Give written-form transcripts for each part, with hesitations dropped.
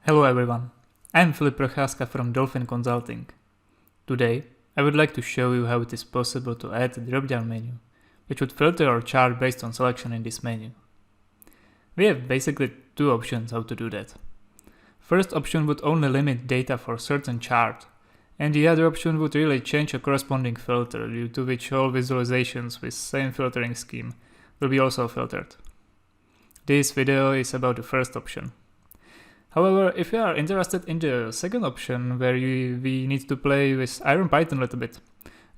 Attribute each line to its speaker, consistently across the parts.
Speaker 1: Hello everyone, I'm Filip Procházka from Dolphin Consulting. Today, I would like to show you how it is possible to add a drop-down menu, which would filter our chart based on selection in this menu. We have basically two options how to do that. First option would only limit data for a certain chart, and the other option would really change a corresponding filter, due to which all visualizations with same filtering scheme will be also filtered. This video is about the first option. However, if you are interested in the second option, where we need to play with IronPython a little bit,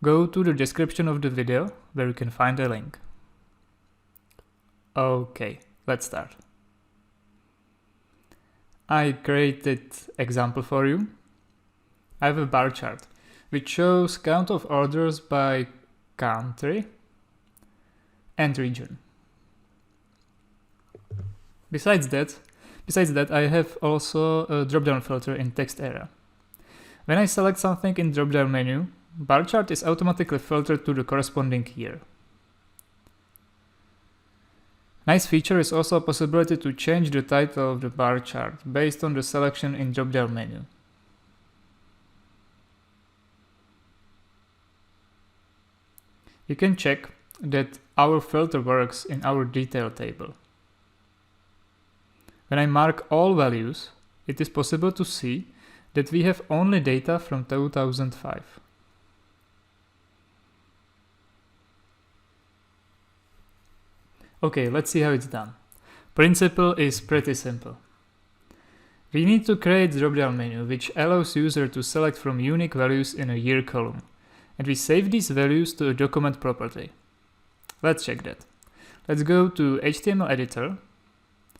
Speaker 1: go to the description of the video, where you can find a link. Okay, let's start. I created example for you. I have a bar chart, which shows count of orders by country and region. Besides that, I have also a drop-down filter in text area. When I select something in drop-down menu, bar chart is automatically filtered to the corresponding year. Nice feature is also a possibility to change the title of the bar chart based on the selection in drop-down menu. You can check that our filter works in our detail table. When I mark all values, it is possible to see that we have only data from 2005. Okay, let's see how it's done. Principle is pretty simple. We need to create a drop-down menu which allows user to select from unique values in a year column, and we save these values to a document property. Let's check that. Let's go to HTML editor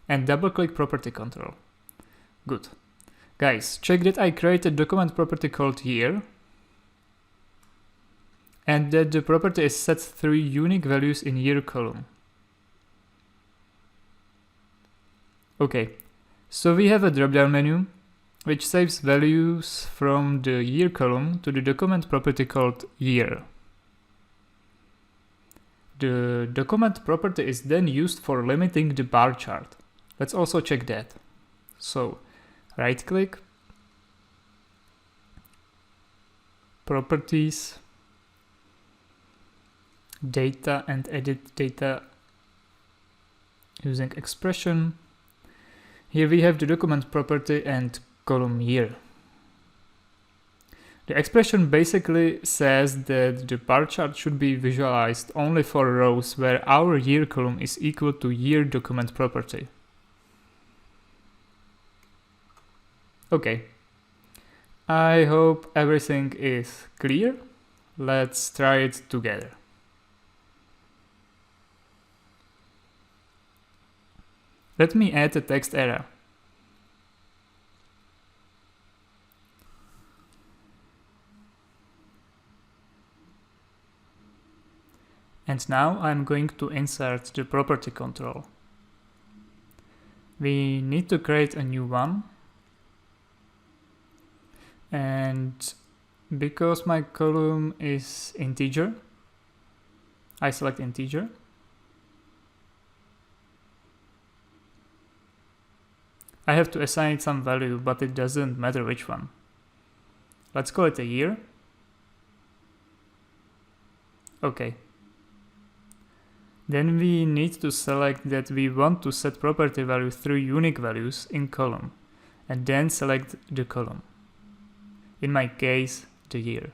Speaker 1: and double-click property control. Good. Guys, check that I created document property called year, and that the property is set through unique values in year column. Okay, so we have a drop-down menu which saves values from the year column to the document property called year. The document property is then used for limiting the bar chart. Let's also check that. So, right click, properties, data, and edit data using expression. Here we have the document property and column year. The expression basically says that the bar chart should be visualized only for rows where our year column is equal to year document property. Okay, I hope everything is clear. Let's try it together. Let me add a text area. And now I'm going to insert the property control. We need to create a new one. And because my column is integer, I select integer. I have to assign it some value, but it doesn't matter which one. Let's call it a year. Okay. Then we need to select that we want to set property value through unique values in column, and then select the column. In my case, the year.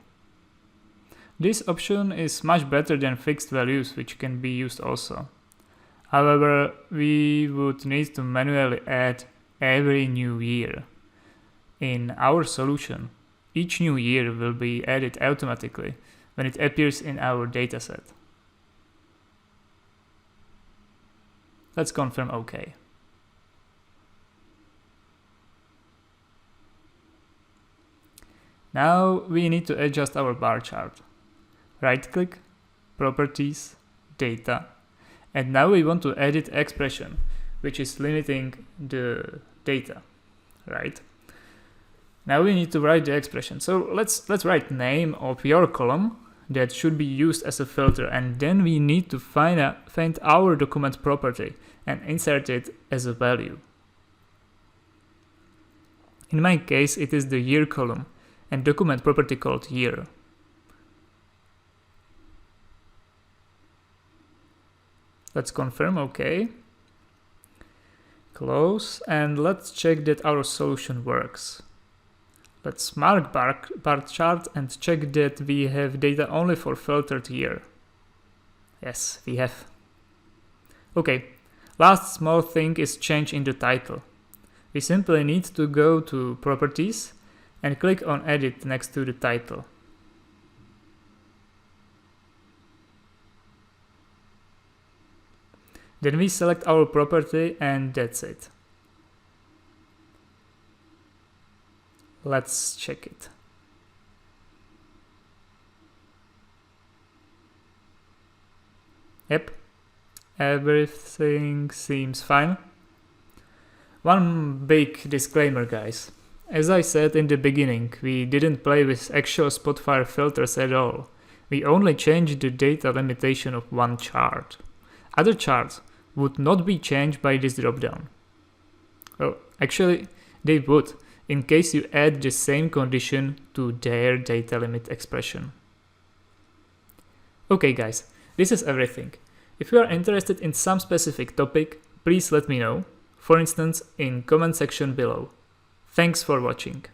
Speaker 1: This option is much better than fixed values, which can be used also. However, we would need to manually add every new year. In our solution, each new year will be added automatically when it appears in our dataset. Let's confirm OK. Now we need to adjust our bar chart. Right click, properties, data, and now we want to edit expression, which is limiting the data, right? Now we need to write the expression. So let's write name of your column that should be used as a filter, and then we need to find our document property and insert it as a value. In my case, it is the year column and document property called year. Let's confirm, OK. Close, and let's check that our solution works. Let's mark bar chart and check that we have data only for filtered year. Yes, we have. OK, last small thing is change in the title. We simply need to go to Properties and click on Edit next to the title. Then we select our property and that's it. Let's check it. Yep, everything seems fine. One big disclaimer, guys. As I said in the beginning, we didn't play with actual Spotfire filters at all. We only changed the data limitation of one chart. Other charts would not be changed by this dropdown. Well, actually, they would, in case you add the same condition to their data limit expression. Okay guys, this is everything. If you are interested in some specific topic, please let me know, for instance in comment section below. Thanks for watching.